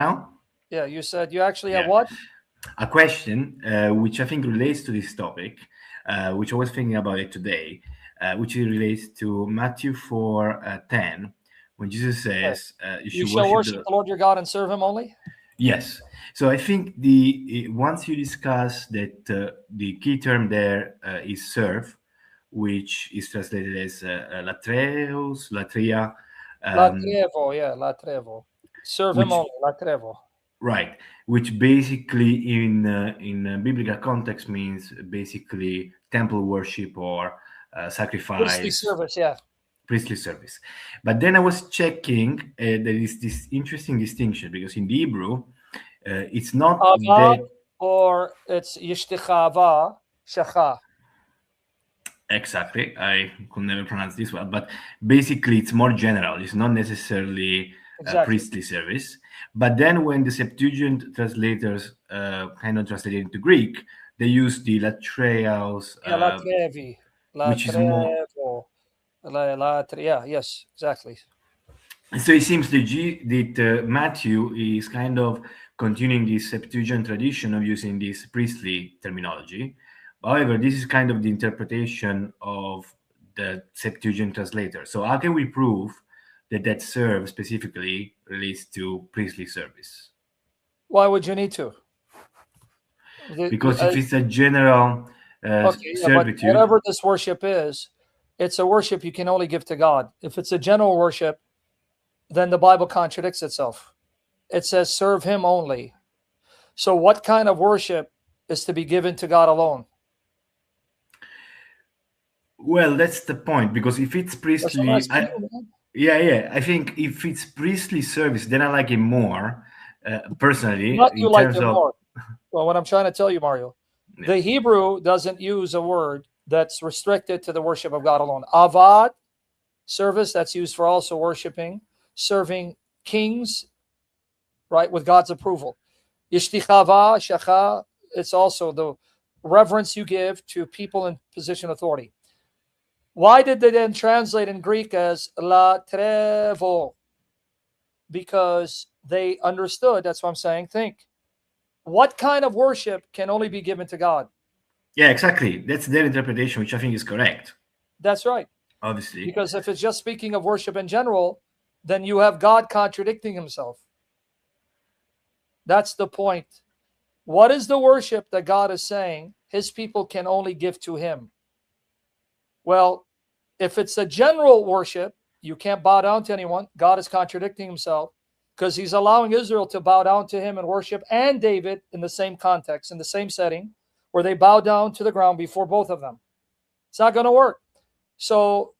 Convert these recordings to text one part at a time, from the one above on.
now? Yeah, you said you actually have what? A question which I think relates to this topic, which I was thinking about it today, which relates to Matthew 4:10, when Jesus says, You shall worship the Lord your God and serve him only? Yes. So I think once you discuss that the key term there is serve, which is translated as latreus, latria. Latrevo, yeah, latrevo. Serve him only, latrevo. Right, which basically in biblical context means basically temple worship or sacrifice. Priestly service, yeah. Priestly service. But then I was checking, there is this interesting distinction because in the Hebrew, it's not that, or it's yishtichava shacha. Exactly, I could never pronounce this well, but basically it's more general. It's not necessarily priestly service. But then when the Septuagint translators kind of translate it into Greek, they use the latreos, latrevi, which is more. Yes, exactly. So it seems that Matthew is kind of continuing this Septuagint tradition of using this priestly terminology. However, this is kind of the interpretation of the Septuagint translator. So how can we prove that serve specifically relates to priestly service? Why would you need to? Because if it's a general servitude, whatever this worship is, it's a worship you can only give to God. If it's a general worship, then the Bible contradicts itself. It says, serve him only. So what kind of worship is to be given to God alone? Well, that's the point, because if it's priestly, I think if it's priestly service, then I like it more, personally. More. Well, what I'm trying to tell you, Mario, the Hebrew doesn't use a word that's restricted to the worship of God alone. Avad, service, that's used for also worshiping, serving kings, right, with God's approval. Yishtichava, shacha, it's also the reverence you give to people in position of authority. Why did they then translate in Greek as latrevo? Because they understood, that's what I'm saying, think. What kind of worship can only be given to God? Yeah, exactly. That's their interpretation, which I think is correct. That's right. Obviously. Because if it's just speaking of worship in general, then you have God contradicting himself. That's the point. What is the worship that God is saying his people can only give to him? Well, if it's a general worship, you can't bow down to anyone. God is contradicting himself because he's allowing Israel to bow down to him and worship, and David in the same context, in the same setting, where they bow down to the ground before both of them. It's not going to work. So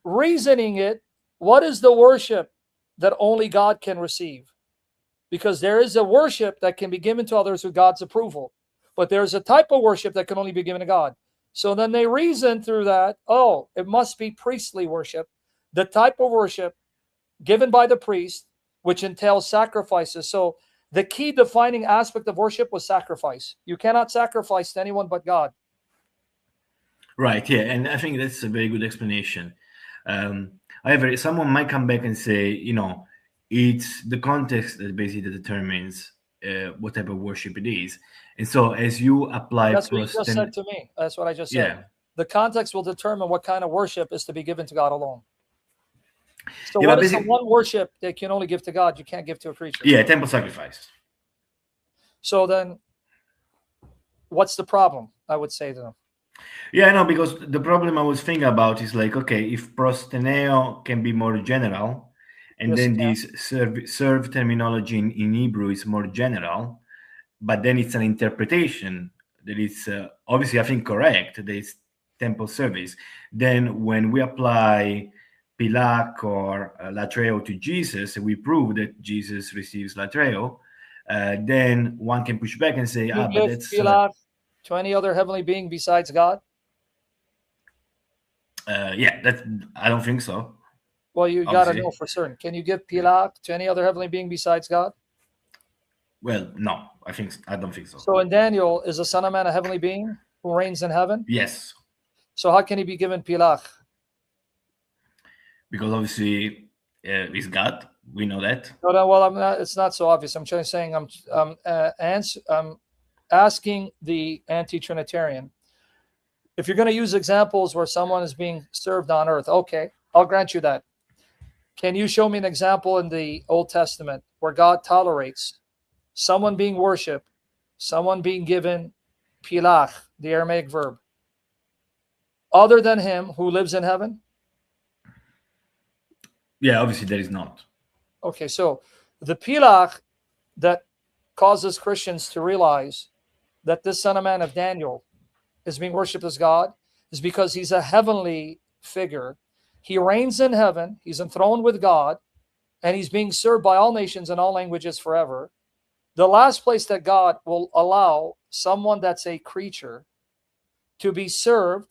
reasoning it, what is the worship that only God can receive? Because there is a worship that can be given to others with God's approval, but there's a type of worship that can only be given to God. So then they reason through that, oh, it must be priestly worship, the type of worship given by the priest, which entails sacrifices. So the key defining aspect of worship was sacrifice. You cannot sacrifice to anyone but God. Right, yeah, and I think that's a very good explanation. However, someone might come back and say, it's the context that basically determines what type of worship it is. And so as you apply... That's what you just said to me. That's what I just said. Yeah. The context will determine what kind of worship is to be given to God alone. So what is the one worship that can only give to God, you can't give to a creature? Yeah, temple sacrifice. So then what's the problem, I would say to them? Yeah, no, because the problem I was thinking about is like, okay, if prosteneo can be more general, and then this serve terminology in Hebrew is more general, but then it's an interpretation that is obviously, I think, correct, that it's temple service. Then when we apply pilak or latreo to Jesus, and we prove that Jesus receives latreo, then one can push back and say, but that's... pilak to any other heavenly being besides God? Yeah, I don't think so. Well, you got to know for certain. Can you give pilak to any other heavenly being besides God? Well, no, I don't think so. So in Daniel, is the Son of Man a heavenly being who reigns in heaven? Yes. So how can he be given pilak? Because obviously he's God. We know that. No, well, I'm not. It's not so obvious. I'm just saying. I'm asking the anti-Trinitarian, if you're going to use examples where someone is being served on earth, okay, I'll grant you that. Can you show me an example in the Old Testament where God tolerates someone being worshipped, someone being given pilach, the Aramaic verb, other than him who lives in heaven? Yeah, obviously there is not. Okay, so the pilach that causes Christians to realize that this Son of Man of Daniel is being worshipped as God is because he's a heavenly figure. He reigns in heaven. He's enthroned with God, and he's being served by all nations and all languages forever. The last place that God will allow someone that's a creature to be served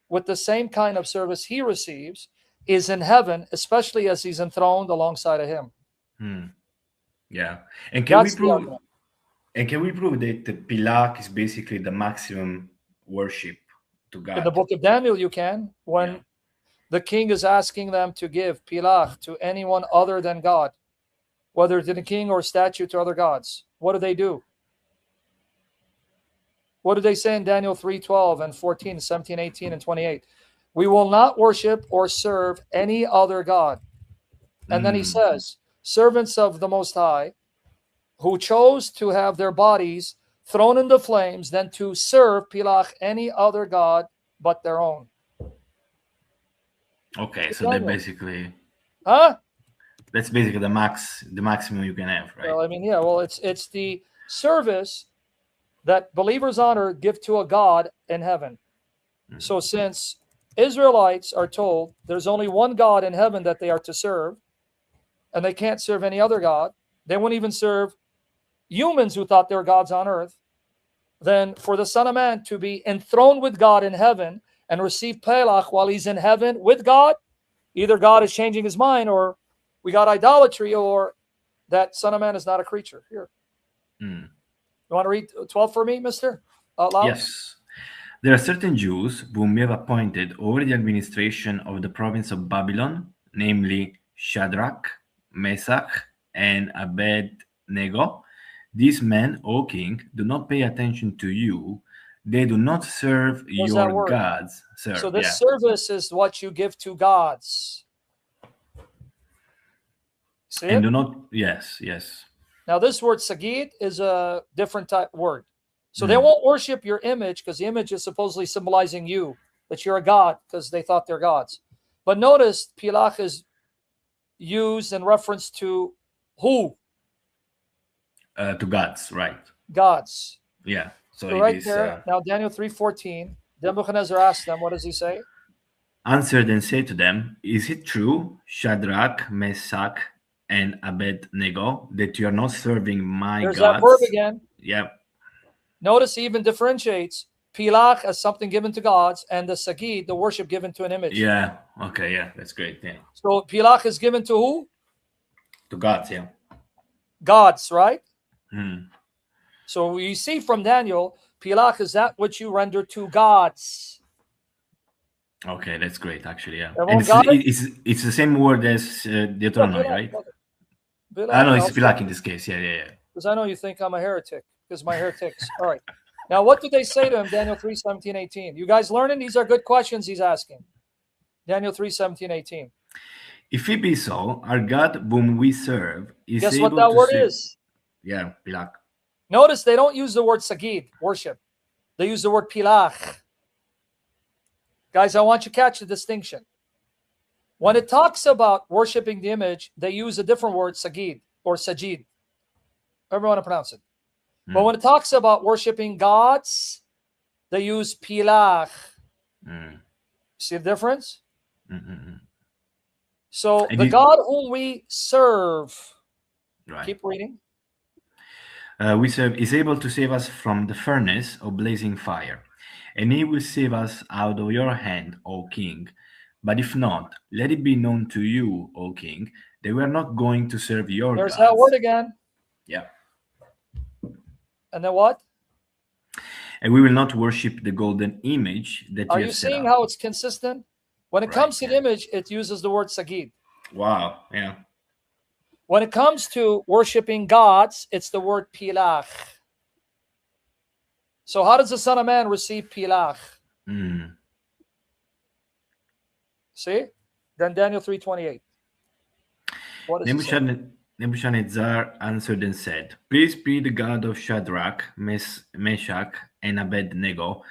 with the same kind of service he receives is in heaven, especially as he's enthroned alongside of him. Yeah. And can we prove that the pilak is basically the maximum worship to God? In the book of Daniel, you can. When the king is asking them to give pilach to anyone other than God, whether to the king or statue to other gods, what do? What do they say in Daniel 3:12 and 14, 17, 18, and 28? We will not worship or serve any other God. And then he says, servants of the Most High, who chose to have their bodies thrown into flames than to serve pilach any other God but their own. Okay, so that basically... That's basically the maximum you can have, right? Well, I mean, yeah, well, it's the service that believers on earth give to a God in heaven. So since Israelites are told there's only one God in heaven that they are to serve, and they can't serve any other God, they won't even serve humans who thought they were gods on earth, then for the Son of Man to be enthroned with God in heaven and receive pilach while he's in heaven with God, either God is changing his mind, or we got idolatry, or that Son of Man is not a creature. Here. You want to read 12 for me, mister? Out loud? Yes. There are certain Jews whom we have appointed over the administration of the province of Babylon, namely Shadrach, Meshach, and Abednego. These men, O king, do not pay attention to you. They do not serve your gods. So this service is what you give to gods. See and it? do not, yes. Now this word sagid is a different type word. So they won't worship your image because the image is supposedly symbolizing you, that you're a god, because they thought they're gods. But notice pilach is used in reference to who? To gods, right? Gods. Yeah. So right there. Now Daniel 3:14. Nebuchadnezzar asked them, what does he say? Answered and said to them, is it true, Shadrach, Meshach, and Abednego, that you are not serving my gods? There's that verb again. Yeah. Notice he even differentiates pilach as something given to gods, and the sagid, the worship given to an image. Yeah. Okay. Yeah. That's great. Yeah. So pilach is given to who? To gods. Yeah. Gods, right? So you see from Daniel, pilach is that which you render to gods. Okay, that's great, actually. Yeah. And it's the same word as Deuteronomy, right? I know it's pilach in this case. Yeah. Because I know you think I'm a heretic. Because my heretics. All right. Now, what did they say to him? Daniel 3:17, 18. You guys learning? These are good questions he's asking. Daniel 3:17, 18. If it be so, our God whom we serve is Guess able what that word is? Yeah, pilach. Notice they don't use the word sagid, worship. They use the word pilach. Guys, I want you to catch the distinction. When it talks about worshiping the image, they use a different word, sagid or sajid. However you want to pronounce it. But when it talks about worshiping gods, they use pilach. See the difference? So the God whom we serve, keep reading. We serve is able to save us from the furnace of blazing fire, and he will save us out of your hand, O king. But if not, let it be known to you, O king, that we are not going to serve your gods. There's that word again. Yeah. And then what? And we will not worship the golden image that you have set up. Are you seeing how it's consistent? When it comes to the image, it uses the word sagid. Wow. Yeah. When it comes to worshiping gods, it's the word pilach. So how does the Son of Man receive pilach? See? Then Daniel 3:28. What does it say? Nebuchadnezzar answered and said, "Praise be the God of Shadrach, Meshach, and Abednego,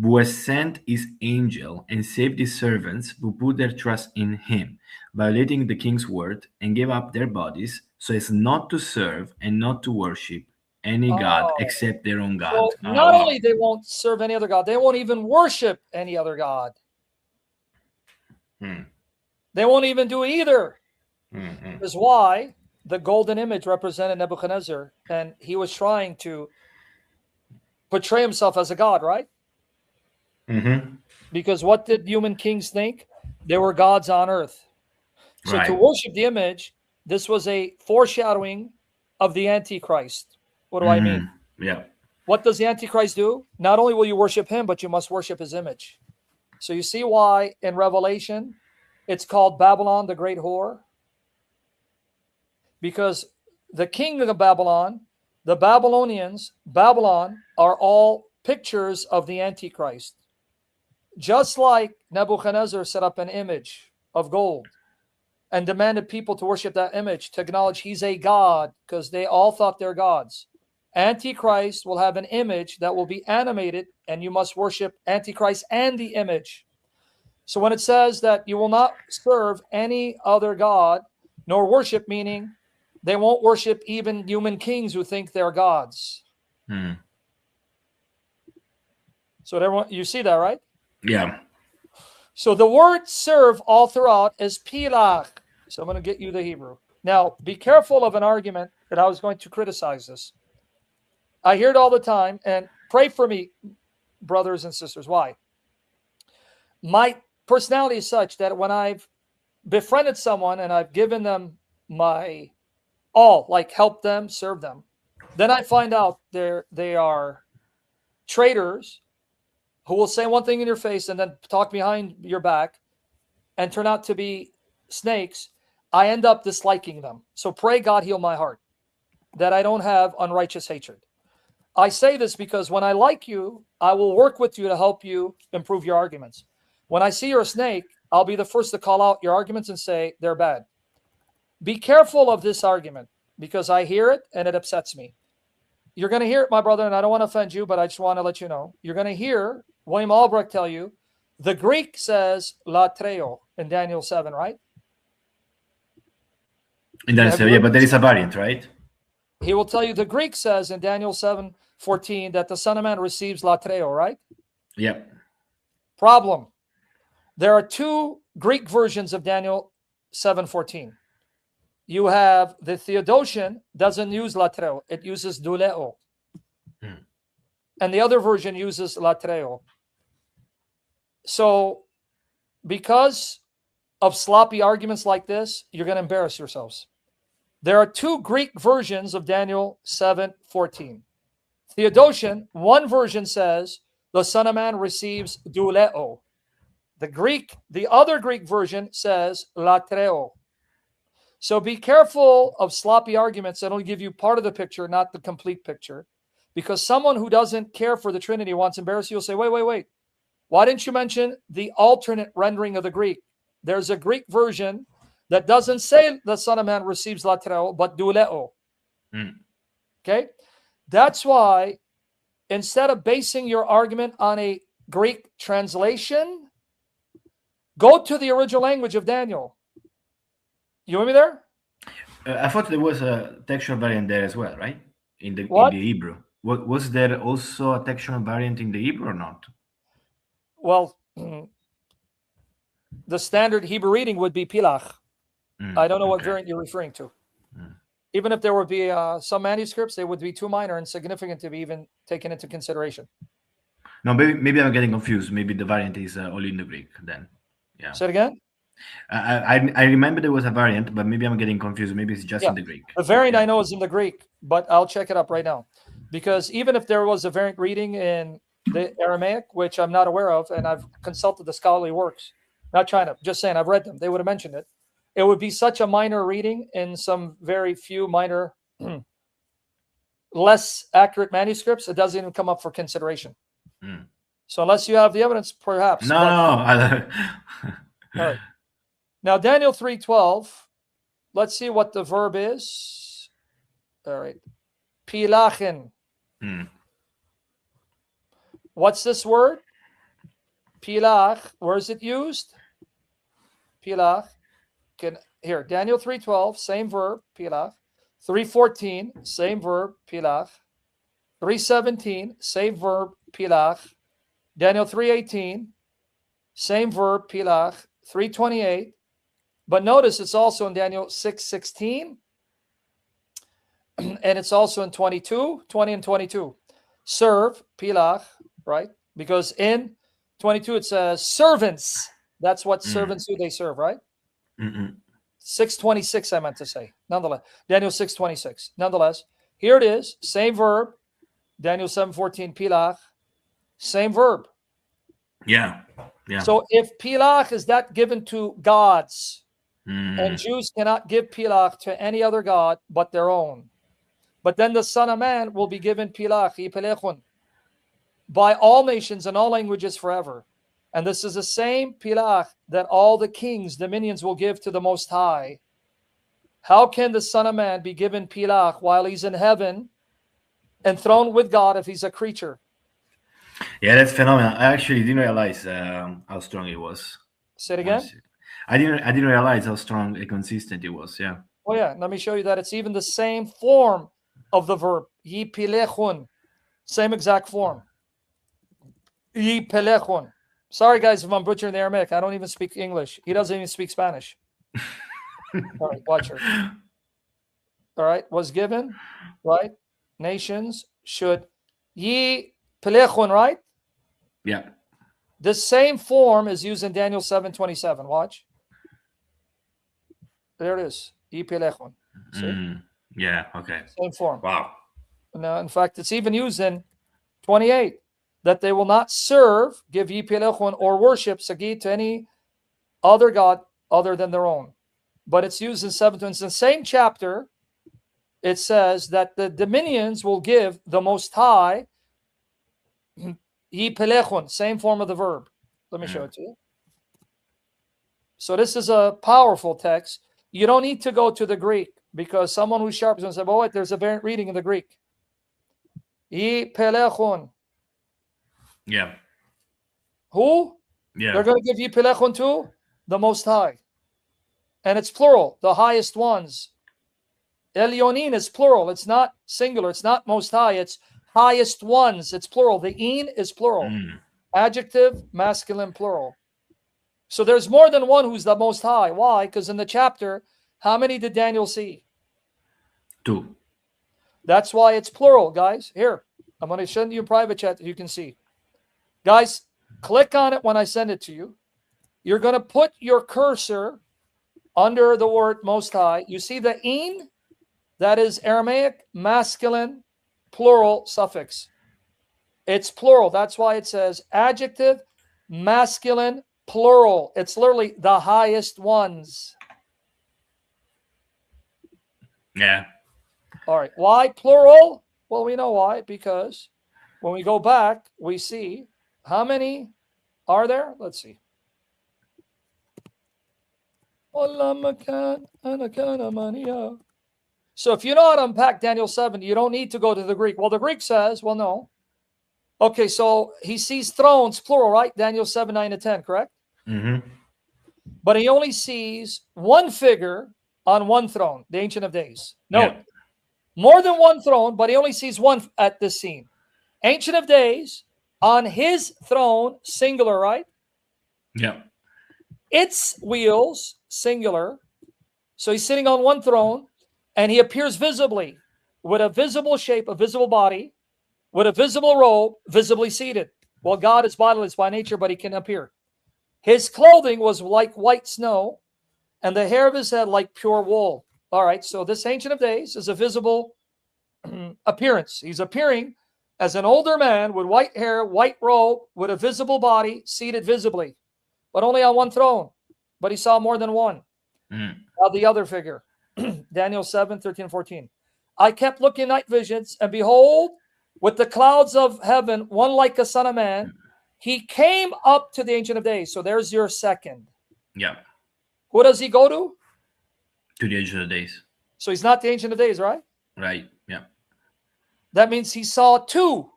who has sent his angel and saved his servants who put their trust in him, violating the king's word, and gave up their bodies so as not to serve and not to worship any god except their own God." So not only they won't serve any other god, they won't even worship any other god. They won't even do either. Is why the golden image represented Nebuchadnezzar, and he was trying to portray himself as a god, right? Because what did human kings think? They were gods on earth. So to worship the image, this was a foreshadowing of the Antichrist. What do I mean? Yeah. What does the Antichrist do? Not only will you worship him, but you must worship his image. So you see why in Revelation it's called Babylon, the great whore? Because the king of Babylon, the Babylonians, Babylon are all pictures of the Antichrist. Just like Nebuchadnezzar set up an image of gold and demanded people to worship that image, to acknowledge he's a god, because they all thought they're gods. Antichrist will have an image that will be animated, and you must worship Antichrist and the image. So when it says that you will not serve any other god, nor worship, meaning they won't worship even human kings who think they're gods. So everyone, you see that, right? Yeah. So the word serve all throughout is pilach. So I'm going to get you the Hebrew. Now, be careful of an argument that I was going to criticize this. I hear it all the time, and pray for me, brothers and sisters. Why? My personality is such that when I've befriended someone and I've given them my all, like help them, serve them, then I find out they are traitors who will say one thing in your face and then talk behind your back and turn out to be snakes. I end up disliking them. So pray God heal my heart, that I don't have unrighteous hatred. I say this because when I like you, I will work with you to help you improve your arguments. When I see you're a snake, I'll be the first to call out your arguments and say they're bad. Be careful of this argument, because I hear it and it upsets me. You're going to hear it, my brother, and I don't want to offend you, but I just want to let you know. You're going to hear William Albrecht tell you the Greek says latreo in Daniel 7, right? In Daniel 7, yeah, but there is a variant, right? He will tell you the Greek says in Daniel 7:14 that the Son of Man receives latreo, right? Yeah. Problem. There are two Greek versions of Daniel 7:14. You have the Theodotion doesn't use latreo. It uses douleo. And the other version uses latreo. So because of sloppy arguments like this, you're going to embarrass yourselves. There are two Greek versions of Daniel 7:14. Theodotion, one version says the Son of Man receives douleo. The other Greek version says latreo. So be careful of sloppy arguments that only give you part of the picture, not the complete picture. Because someone who doesn't care for the Trinity wants to embarrass you will say, wait. Why didn't you mention the alternate rendering of the Greek? There's a Greek version that doesn't say the Son of Man receives latreo, but douleo. Okay? That's why instead of basing your argument on a Greek translation, go to the original language of Daniel. You with me there? I thought there was a textual variant there as well, right? In the Hebrew. Was there also a textual variant in the Hebrew or not? Well, the standard Hebrew reading would be pilach. I don't know what variant you're referring to. Even if there would be some manuscripts, they would be too minor and insignificant to be even taken into consideration. No, maybe I'm getting confused. Maybe the variant is only in the Greek then. Yeah. Say it again? I remember there was a variant, but maybe I'm getting confused. Maybe it's just in the Greek. The variant I know is in the Greek, but I'll check it up right now. Because even if there was a variant reading in the Aramaic, which I'm not aware of, and I've consulted the scholarly works, not trying to, just saying I've read them, they would have mentioned it. it would be such a minor reading in some very few minor, less accurate manuscripts. It doesn't even come up for consideration. So unless you have the evidence, perhaps. No. All right. Now, Daniel 3:12. Let's see what the verb is. All right. Pilachin. What's this word? Pilach. Where is it used? Pilach. Here, Daniel 3:12, same verb, pilach. 3:14, same verb, pilach. 3:17, same verb, pilach. Daniel 3:18, same verb, pilach. 3:28. But notice it's also in Daniel 6:16. And it's also in 20 and 22. Serve, pilach, right? Because in 22 it says servants. That's what servants do, they serve, right? 6:26, I meant to say. Nonetheless, Daniel 6:26. Nonetheless, here it is, same verb. Daniel 7:14, pilach, same verb. Yeah. So if pilach is that given to gods, and Jews cannot give pilach to any other god but their own, but then the Son of Man will be given pilach, yipelechun, by all nations and all languages forever. And this is the same pilach that all the kings, dominions will give to the Most High. How can the Son of Man be given pilach while he's in heaven, enthroned with God, if he's a creature? Yeah, that's phenomenal. I actually didn't realize how strong it was. Say it again? I didn't realize how strong and consistent it was. Yeah. Oh yeah, let me show you that it's even the same form of the verb. Yipelechun. Same exact form. Yipelechun. Sorry, guys, if I'm butchering the Aramaic. I don't even speak English. He doesn't even speak Spanish. All right, watch her. All right, was given, right? Nations should ye pelechun, right? Yeah. The same form is used in Daniel 7:27. Watch. There it is. Ye pelechun. See? Yeah, okay. Same form. Wow. Now, in fact, it's even used in 28. That they will not serve, give ye pelechon, or worship sagit to any other god other than their own. But it's used in 7. It's the same chapter. It says that the dominions will give the Most High ye pelechon, same form of the verb. Let me show it to you. So this is a powerful text. You don't need to go to the Greek, because someone who's sharp is going to say, "Oh, wait, there's a variant reading in the Greek." Ye pelechon. Yeah. Who? Yeah. They're going to give you pelechon to the Most High. And it's plural, the highest ones. Elyonin is plural. It's not singular. It's not Most High. It's highest ones. It's plural. The in is plural. Adjective, masculine, plural. So there's more than one who's the Most High. Why? Because in the chapter, how many did Daniel see? 2. That's why it's plural, guys. Here, I'm going to send you a private chat that you can see. Guys, click on it when I send it to you. You're going to put your cursor under the word Most High. You see the in? That is Aramaic, masculine, plural suffix. It's plural. That's why it says adjective, masculine, plural. It's literally the highest ones. Yeah. All right. Why plural? Well, we know why. Because when we go back, we see how many are there? Let's see. So if you know how to unpack Daniel 7, you don't need to go to the Greek. Well, the Greek says, well, no. Okay, so he sees thrones, plural, right? Daniel 7, 9 to 10, correct? But he only sees one figure on one throne, the Ancient of Days. No, more than one throne, but he only sees one at this scene. Ancient of Days, on his throne, singular, right? Yeah. Its wheels, singular. So he's sitting on one throne, and he appears visibly with a visible shape, a visible body, with a visible robe, visibly seated. Well, God is bodiless by nature, but he can appear. His clothing was like white snow, and the hair of his head like pure wool. All right, so this Ancient of Days is a visible appearance. He's appearing as an older man with white hair, white robe, with a visible body, seated visibly, but only on one throne. But he saw more than one. Now the other figure, Daniel 7, 13, 14. I kept looking night visions, and behold, with the clouds of heaven, one like a son of man, he came up to the Ancient of Days. So there's your second. Yeah. Who does he go to? To the Ancient of Days. So he's not the Ancient of Days, right? Right. Yeah. That means he saw two.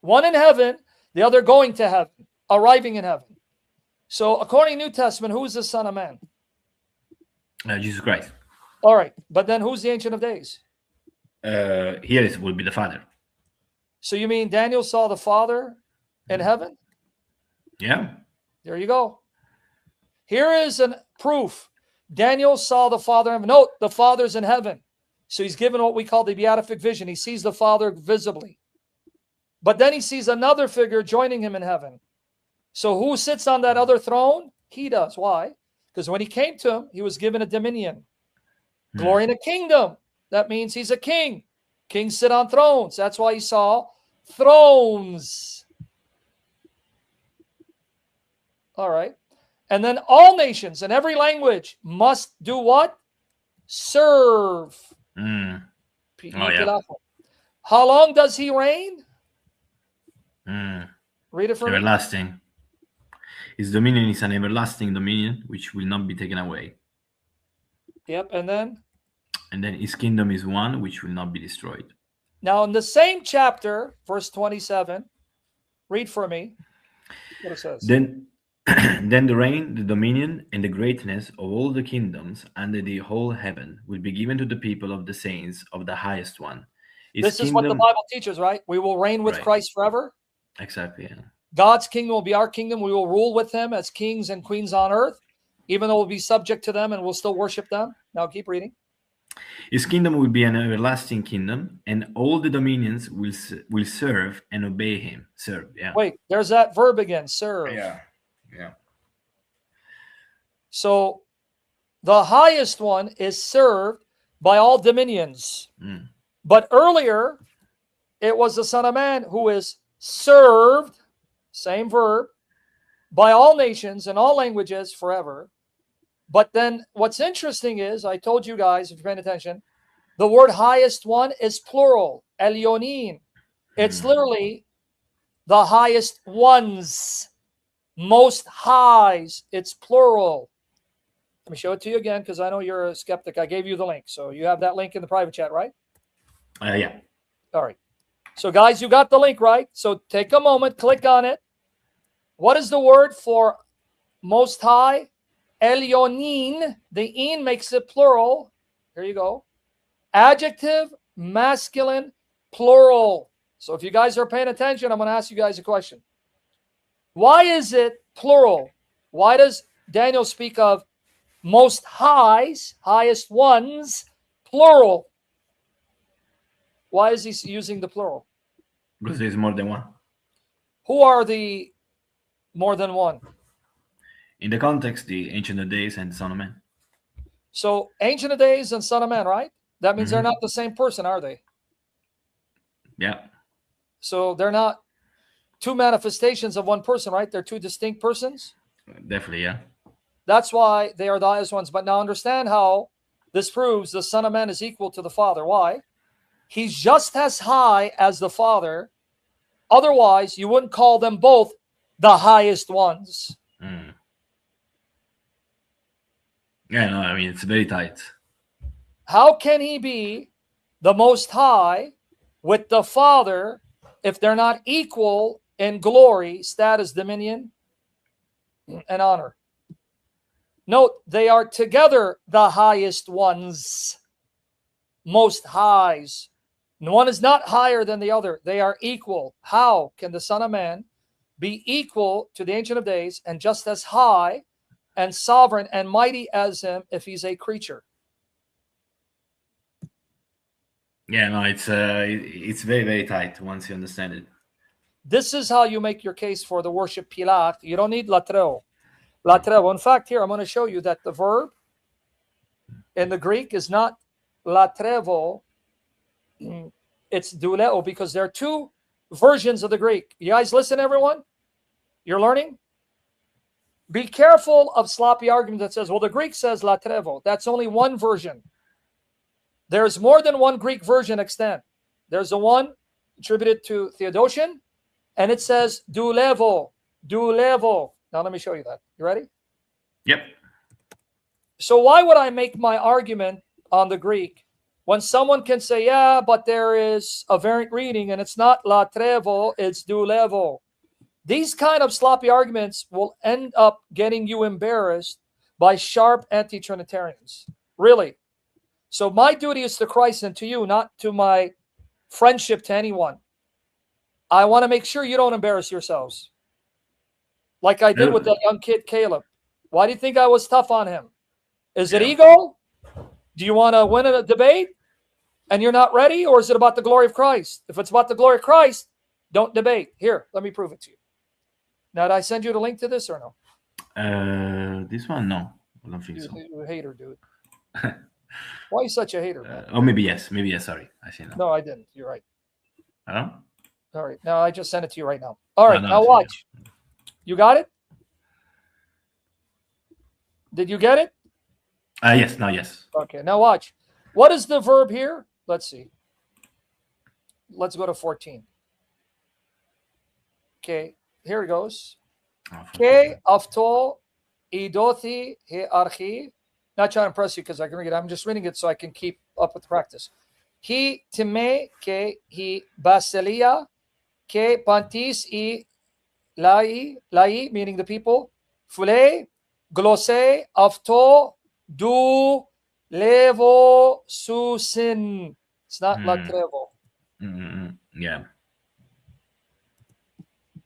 One in heaven, the other going to heaven, arriving in heaven. So according to New Testament, who's the Son of Man? Jesus Christ. All right. But then who's the Ancient of Days? Here will be the Father. So you mean Daniel saw the Father in heaven? Yeah. There you go. Here is a proof. Daniel saw the Father in heaven. Note, the Father's in heaven. So he's given what we call the beatific vision. He sees the Father visibly. But then he sees another figure joining him in heaven. So who sits on that other throne? He does. Why? Because when he came to him, he was given a dominion. Glory and a kingdom. That means he's a king. Kings sit on thrones. That's why he saw thrones. All right. And then all nations and every language must do what? Serve. Oh, yeah. How long does he reign? Read it for me. Everlasting. His dominion is an everlasting dominion which will not be taken away. Yep. And then his kingdom is one which will not be destroyed. Now in the same chapter, verse 27, read for me what it says. Then the reign, the dominion, and the greatness of all the kingdoms under the whole heaven will be given to the people of the saints of the highest one. This is what the Bible teaches, right? We will reign with Christ forever. Exactly. Yeah. God's kingdom will be our kingdom. We will rule with him as kings and queens on earth, even though we'll be subject to them and we'll still worship them. Now keep reading. His kingdom will be an everlasting kingdom, and all the dominions will serve and obey him. Serve, yeah. Wait, there's that verb again, serve. Yeah. So the highest one is served by all dominions. But earlier, it was the Son of Man who is served, same verb, by all nations and all languages forever. But then what's interesting is, I told you guys, if you're paying attention, the word highest one is plural, Elyonin. It's literally the highest ones, most highs. It's plural. Let me show it to you again because I know you're a skeptic. I gave you the link. So you have that link in the private chat, right? Yeah. All right. So guys, you got the link, right? So take a moment, click on it. What is the word for most high? Elyonin. The in makes it plural. Here you go. Adjective, masculine, plural. So if you guys are paying attention, I'm going to ask you guys a question. Why is it plural? Why does Daniel speak of most highs, highest ones, plural? Why is he using the plural? Because there's more than one. Who are the more than one? In the context, the Ancient of Days and the Son of Man. So Ancient of Days and Son of Man, right? That means they're not the same person, are they? Yeah. So they're not two manifestations of one person, right? They're two distinct persons. Definitely, yeah. That's why they are the highest ones. But now understand how this proves the Son of Man is equal to the Father. Why? He's just as high as the Father. Otherwise, you wouldn't call them both the highest ones. Yeah, no, I mean, it's very tight. How can he be the most high with the Father if they're not equal in glory, status, dominion, and honor? Note, they are together the highest ones, most highs. One is not higher than the other. They are equal. How can the Son of Man be equal to the Ancient of Days and just as high and sovereign and mighty as him if he's a creature? Yeah, no, it's very, very tight once you understand it. This is how you make your case for the worship pilat. You don't need latreo. Latreo. In fact, here I'm going to show you that the verb in the Greek is not latrevo. It's douleo, because there are two versions of the Greek. You guys listen, everyone? You're learning? Be careful of sloppy argument that says, well, the Greek says latrevo. That's only one version. There's more than one Greek version extant. There's the one attributed to Theodotion, and it says doulevo, doulevo. Now let me show you that. You ready? Yep. So why would I make my argument on the Greek when someone can say, yeah, but there is a variant reading and it's not latrevo, it's doulevo? These kind of sloppy arguments will end up getting you embarrassed by sharp anti-Trinitarians. Really. So my duty is to Christ and to you, not to my friendship to anyone. I want to make sure you don't embarrass yourselves. Like I did with that young kid, Caleb. Why do you think I was tough on him? Is it ego? Do you want to win a debate and you're not ready? Or is it about the glory of Christ? If it's about the glory of Christ, don't debate. Here, let me prove it to you. Now, did I send you the link to this or no? This one, no. I don't think so. You're a hater, dude. Why are you such a hater, man? Oh, maybe yes. Maybe yes. Sorry. I see now. No, I didn't. You're right. Hello? All right. Now, I just sent it to you right now. All right. Now, watch. You got it? Did you get it? Yes. Now, yes. Okay. Now, watch. What is the verb here? Let's see. Let's go to 14. Okay. Here it goes. Ke afto idothi he archi. Not trying to impress you because I can read it. I'm just reading it so I can keep up with practice. He time ke he basilia ke pantis I lai, meaning the people. Fule glosse afto du levo susin. It's not latrevo. Yeah.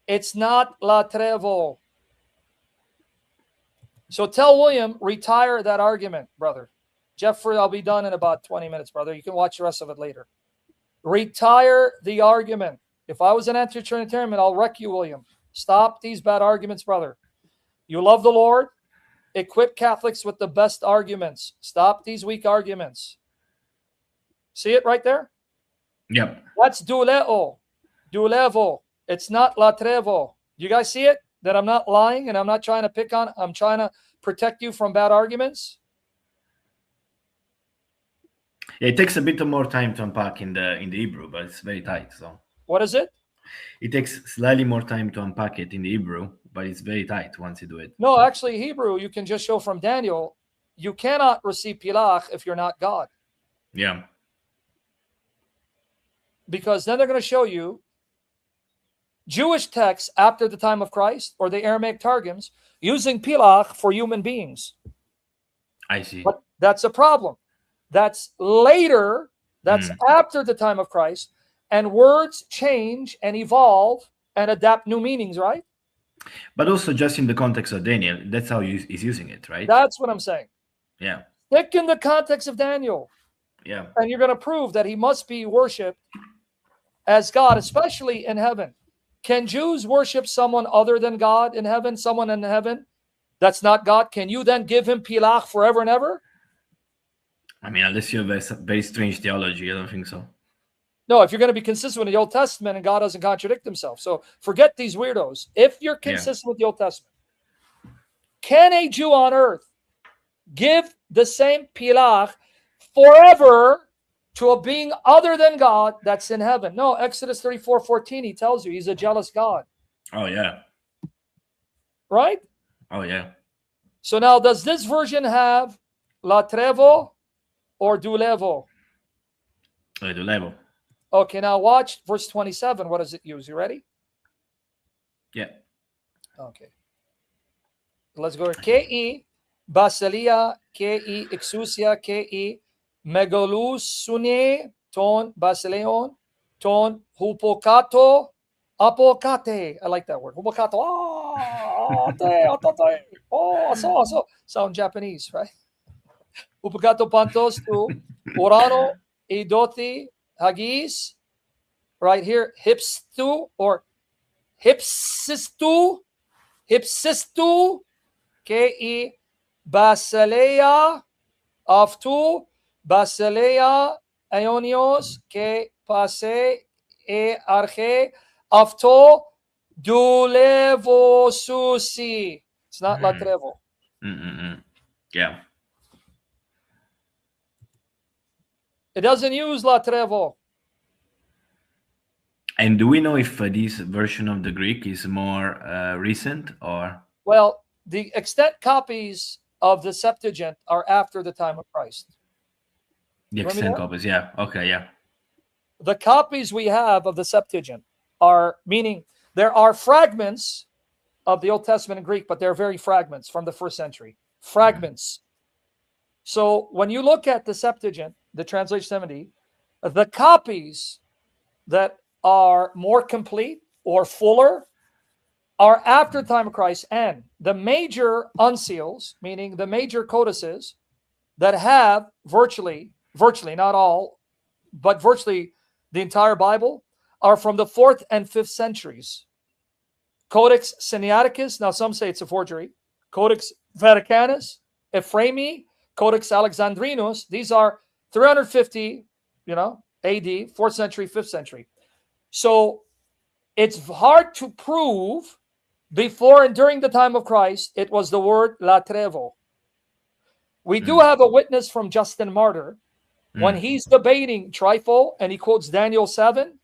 It's not latrevo. So tell William, retire that argument, brother. Jeffrey, I'll be done in about 20 minutes, brother. You can watch the rest of it later. Retire the argument. If I was an anti-Trinitarian, I'll wreck you, William. Stop these bad arguments, brother. You love the Lord. Equip Catholics with the best arguments. Stop these weak arguments. See it right there? Yep. That's douleo, doulevo. It's not latrevo. You guys see it? That I'm not lying and I'm not trying to pick on. I'm trying to protect you from bad arguments. Yeah, it takes a bit more time to unpack in the Hebrew, but it's very tight. So what is it? It takes slightly more time to unpack it in the Hebrew, but it's very tight once you do it. No, actually, Hebrew, you can just show from Daniel, you cannot receive pilach if you're not God. Yeah. Because then they're going to show you Jewish texts after the time of Christ or the Aramaic Targums using pilach for human beings. I see. But that's a problem. That's later. That's after the time of Christ. And words change and evolve and adapt new meanings, right? But also just in the context of Daniel, that's how he's using it, right? That's what I'm saying. Yeah. Stick in the context of Daniel. Yeah. And you're going to prove that he must be worshipped as God, especially in heaven. Can Jews worship someone other than God in heaven, someone in heaven that's not God? Can you then give him pilach forever and ever? I mean, unless you have a very strange theology, I don't think so. No, if you're going to be consistent with the Old Testament and God doesn't contradict himself. So forget these weirdos. If you're consistent with the Old Testament, can a Jew on earth give the same pilach forever to a being other than God that's in heaven? No, Exodus 34:14, he tells you he's a jealous God. Oh, yeah. Right? Oh, yeah. So now, does this version have latrevo or doulevo? Doulevo. Okay, now watch verse 27. What does it use? You ready? Yeah. Okay. Let's go. Ke basilia, ke exousia, ke megalus sune, ton basileon, ton hupokato, apokate. I like that word. Hupokato. Oh, sound Japanese, right? Hupokato pantos tu, orano, idoti, hagis, right here, hipstu or hipsistu, ke basileia, aftu, basileia, aionios, ke pase, arche, afto, doulevosusi. It's not Latrevo. Yeah. It doesn't use Latrevo. And do we know if this version of the Greek is more recent or? Well, the extant copies of the Septuagint are after the time of Christ. The extant copies, yeah. Okay, yeah. The copies we have of the Septuagint are, meaning there are fragments of the Old Testament in Greek, but they're very fragments from the first century. Fragments. So when you look at the Septuagint, the translation 70, the copies that are more complete or fuller are after the time of Christ, and the major uncials, meaning the major codices that have virtually, not all, but virtually the entire Bible, are from the 4th and 5th centuries. Codex Sinaiticus, now some say it's a forgery. Codex Vaticanus, Ephraemi, Codex Alexandrinus, these are 350, AD, 4th century, 5th century. So it's hard to prove before and during the time of Christ it was the word Latrevo. We do have a witness from Justin Martyr when he's debating Trifo and he quotes Daniel 7.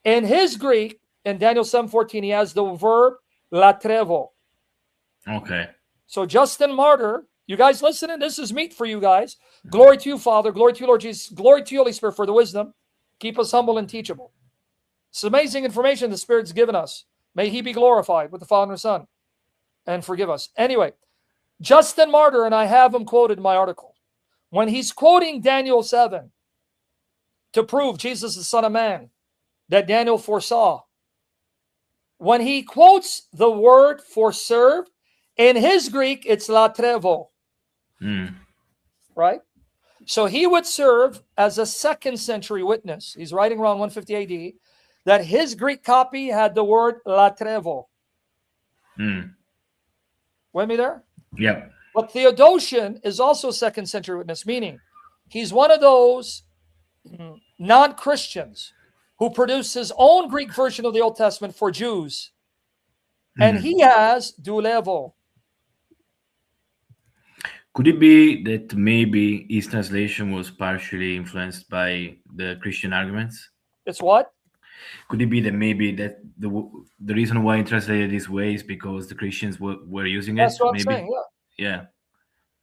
In his Greek, in Daniel 7:14, he has the verb Latrevo. Okay. So Justin Martyr, you guys listening? This is meat for you guys. Glory to you, Father. Glory to you, Lord Jesus. Glory to you, Holy Spirit, for the wisdom. Keep us humble and teachable. It's amazing information the Spirit's given us. May he be glorified with the Father and the Son and forgive us. Anyway, Justin Martyr, and I have him quoted in my article, when he's quoting Daniel 7 to prove Jesus is the Son of Man that Daniel foresaw, when he quotes the word for serve, in his Greek, it's Latrevo. Right? So he would serve as a 2nd century witness. He's writing around 150 AD, that his Greek copy had the word Latrevo. With me there? Yeah. But Theodosian is also 2nd century witness, meaning he's one of those non-Christians who produced his own Greek version of the Old Testament for Jews. And he has Dulevo. Could it be that maybe his translation was partially influenced by the Christian arguments? It's what? Could it be that maybe that the reason why he translated this way is because the Christians were using it? That's what maybe? I'm saying, yeah.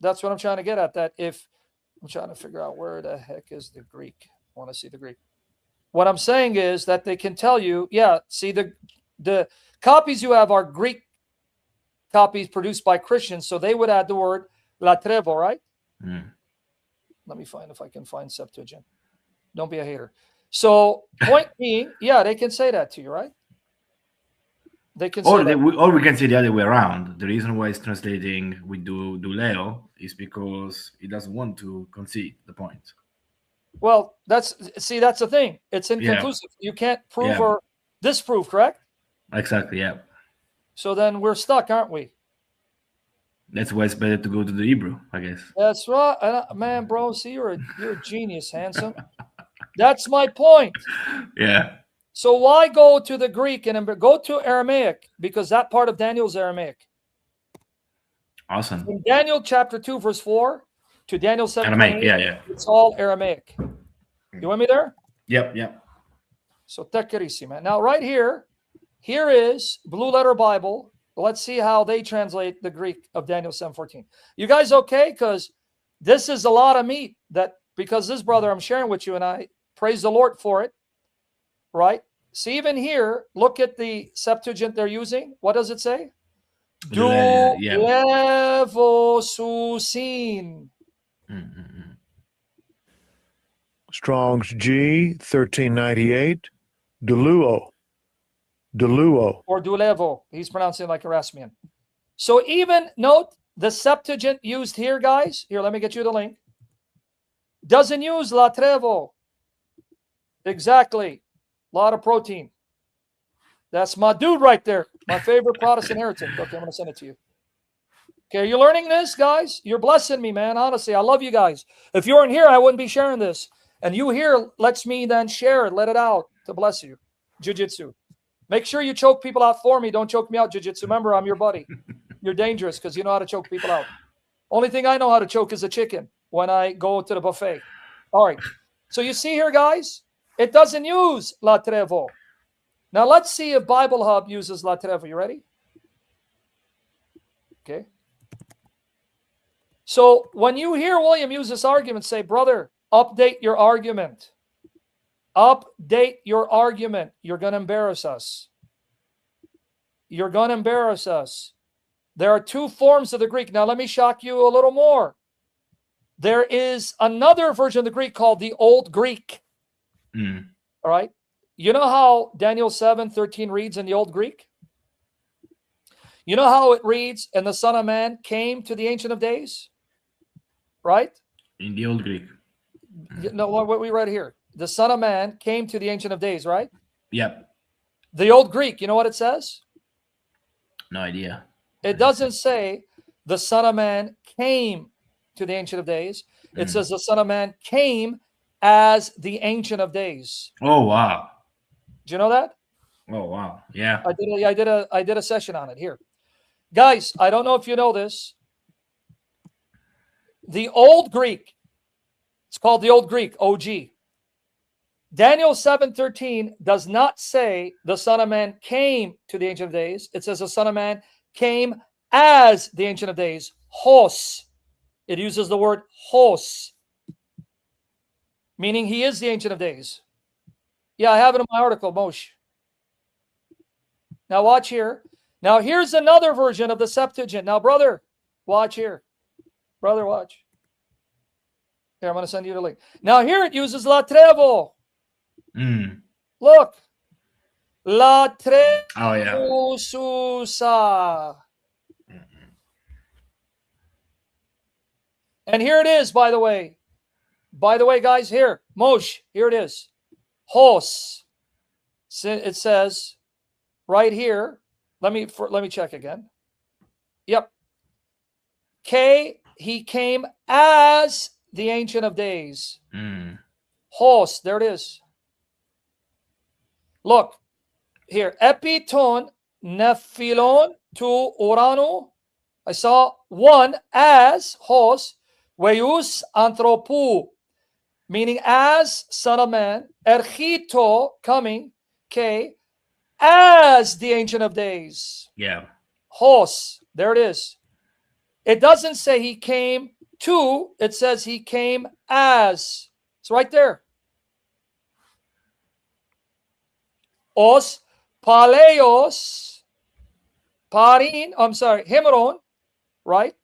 That's what I'm trying to get at, that if I'm trying to figure out where the heck is the Greek. I want to see the Greek. What I'm saying is that they can tell you, see, the copies you have are Greek copies produced by Christians, so they would add the word Latrevo, right? Let me find if I can find Septuagint. Don't be a hater. So, point being, they can say that to you, right? They can say or we can say the other way around. The reason why it's translating with Duleo is because he doesn't want to concede the point. Well, that's the thing. It's inconclusive. You can't prove or disprove, correct? Exactly, yeah. So then we're stuck, aren't we? That's why it's better to go to the Hebrew, I guess. That's right. Man, bro, see, you're a genius, handsome. That's my point. Yeah. So why go to the Greek and go to Aramaic? Because that part of Daniel is Aramaic. Awesome. From Daniel chapter 2, verse 4 to Daniel 7, Aramaic, yeah. It's all Aramaic. You want me there? Yep. So tekerissima. Now right here is Blue Letter Bible. Let's see how they translate the Greek of Daniel 7:14. You guys okay? Because this is a lot of meat because this brother I'm sharing with you, and I praise the Lord for it. Right? See, even here, look at the Septuagint they're using. What does it say? Dulevosusin. Strong's G 1398. Duluo. Or Dulevo. He's pronouncing it like Erasmian. So even note the Septuagint used here, guys. Here, let me get you the link. Doesn't use Latrevo. Exactly. A lot of protein. That's my dude right there. My favorite Protestant heretic. Okay, I'm going to send it to you. Okay, are you learning this, guys? You're blessing me, man. Honestly, I love you guys. If you weren't here, I wouldn't be sharing this. And you here lets me then share it, let it out to bless you. Jiu-Jitsu. Make sure you choke people out for me. Don't choke me out, Jiu-Jitsu. Remember, I'm your buddy. You're dangerous because you know how to choke people out. Only thing I know how to choke is a chicken when I go to the buffet. All right. So you see here, guys, it doesn't use la trevo. Now let's see if Bible Hub uses la trevo. You ready? Okay. So when you hear William use this argument, say, brother, update your argument. Update your argument. You're going to embarrass us. You're going to embarrass us. There are two forms of the Greek. Now, let me shock you a little more. There is another version of the Greek called the Old Greek. All right. You know how Daniel 7:13 reads in the Old Greek? You know how it reads, and the Son of Man came to the Ancient of Days? Right? In the Old Greek. No, what we read here. The Son of Man came to the Ancient of Days, right? Yep. The Old Greek, you know what it says? No idea. It doesn't say the Son of Man came to the Ancient of Days. It says the Son of Man came as the Ancient of Days. Oh, wow. Do you know that? Oh, wow. Yeah. I did a session on it here. Guys, I don't know if you know this. The Old Greek, it's called the Old Greek, OG. Daniel 7:13 does not say the Son of Man came to the Ancient of Days. It says the Son of Man came as the Ancient of Days. Hos. It uses the word hos, meaning he is the Ancient of Days. Yeah, I have it in my article, Moshe. Now watch here. Now here's another version of the Septuagint. Now, brother, watch here. Brother, watch. Here, I'm going to send you the link. Now here it uses la trevo. Look. La trevo. Oh, yeah. Susa. And here it is, by the way. By the way, guys, here. Moshe, here it is. Hos. It says right here. Let me check again. Yep. He came as the Ancient of Days. Hos, there it is. Look here. Epiton nephilon tu orano. I saw one as hos, veus anthropou, meaning as Son of Man, erchito, coming, as the Ancient of Days. Yeah. Hos, there it is. It doesn't say he came to, it says he came as. It's right there. Os paleos, parin, hemeron, right?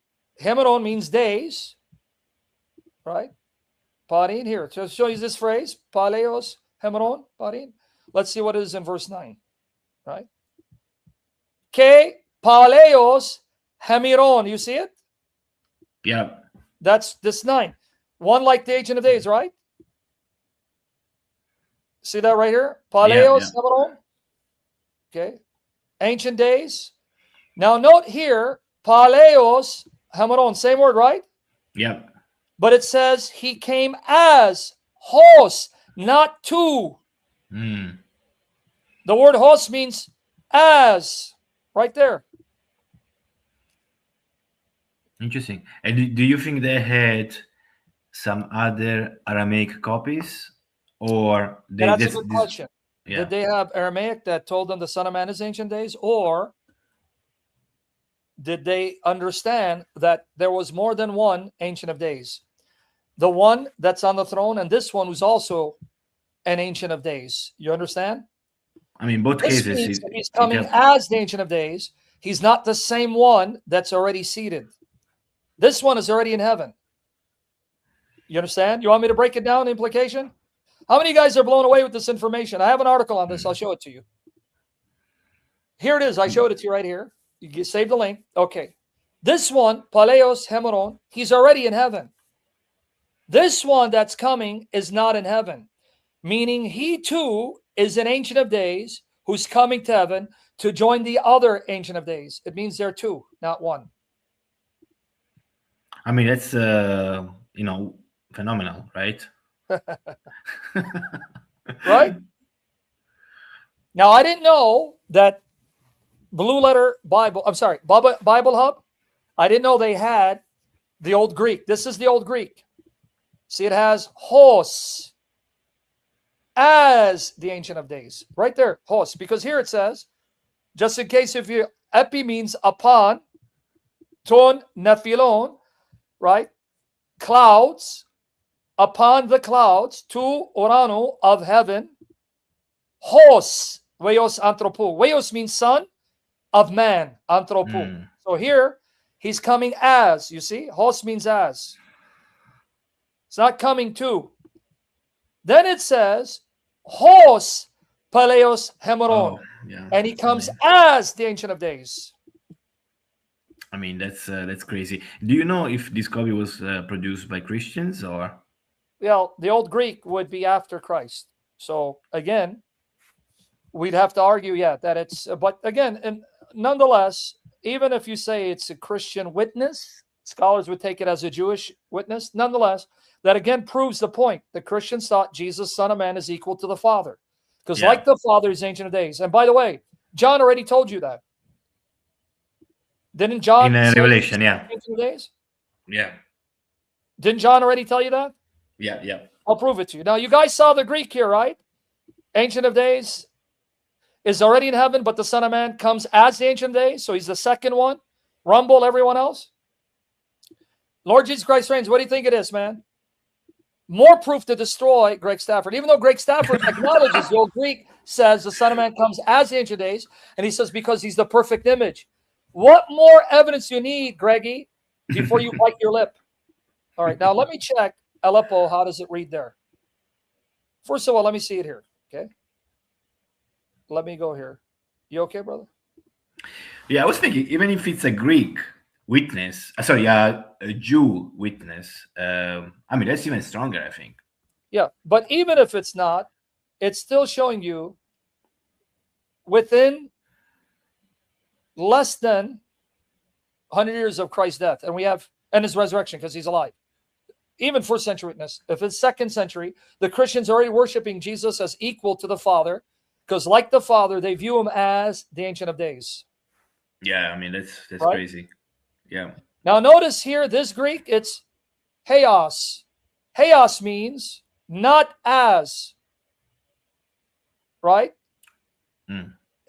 Hemeron means days, right? Parin, here, to show you this phrase, paleos, hemeron, parin. Let's see what it is in verse 9, right? Ke paleos hemiron, you see it? Yeah. That's this 9. One like the Ancient of Days, right? See that right here? Paleos hemiron. Okay. Ancient Days. Now note here, paleos hemiron, same word, right? Yep. But it says he came as hos, not to. The word hos means as, right there. Interesting. And do you think they had some other Aramaic copies, or That's a good question. Yeah. Did they have Aramaic that told them the Son of Man is Ancient Days, or did they understand that there was more than one Ancient of Days? The one that's on the throne and this one who's also an Ancient of Days. You understand? I mean, both This cases. means he's coming as the Ancient of Days. He's not the same one that's already seated. This one is already in heaven. You understand? You want me to break it down, the implication? How many of you guys are blown away with this information? I have an article on this. I'll show it to you. Here it is. I showed it to you right here. You can save the link. Okay. This one, Paleos Hemeron, he's already in heaven. This one that's coming is not in heaven, meaning he too is an Ancient of Days who's coming to heaven to join the other Ancient of Days. It means there are two, not one. I mean, that's phenomenal, right? Right? Now, I didn't know that Blue Letter Bible, I'm sorry, Bible Hub, I didn't know they had the Old Greek. This is the Old Greek. See, it has hos as the Ancient of Days. Right there, hos. Because here it says, just in case if you, epi means upon, ton nephilon, right? Clouds, upon the clouds, tu orano of heaven, hos, weos anthropo. Weos means son of man, anthropo. So here, he's coming as, you see? Hos means as. It's not coming to. Then it says, hos paleos hemeron. And he comes as the Ancient of Days. I mean, that's crazy. Do you know if this copy was produced by Christians or? Well, the Old Greek would be after Christ. So again, we'd have to argue, that it's, but again, and nonetheless, even if you say it's a Christian witness, scholars would take it as a Jewish witness. Nonetheless, that again proves the point. The Christians thought Jesus, Son of Man, is equal to the Father. Because like the Father is Ancient of Days. And by the way, John already told you that. Didn't John? In Revelation, Ancient of Days? Yeah. Didn't John already tell you that? Yeah. I'll prove it to you. Now, you guys saw the Greek here, right? Ancient of Days is already in heaven, but the Son of Man comes as the Ancient of Days. So he's the second one. Rumble, everyone else. Lord Jesus Christ reigns. What do you think it is, man? More proof to destroy Greg Stafford. Even though Greg Stafford acknowledges the Old Greek says the Son of Man comes as the Ancient of Days, and he says because he's the perfect image. What more evidence you need, Greggy, before you bite your lip? All right, now let me check Aleppo. How does it read there? First of all, let me see it here, okay? Let me go here. You okay, brother? Yeah, I was thinking, even if it's a Greek witness, a Jew witness, I mean, that's even stronger, I think. Yeah, but even if it's not, it's still showing you within less than 100 years of Christ's death, and his resurrection, because he's alive. Even first century witness, if it's second century, the Christians are already worshiping Jesus as equal to the Father, because like the Father, they view him as the Ancient of Days. Yeah, I mean, that's right? crazy. Yeah. Now notice here, this Greek, it's heos. Heos means not as, right?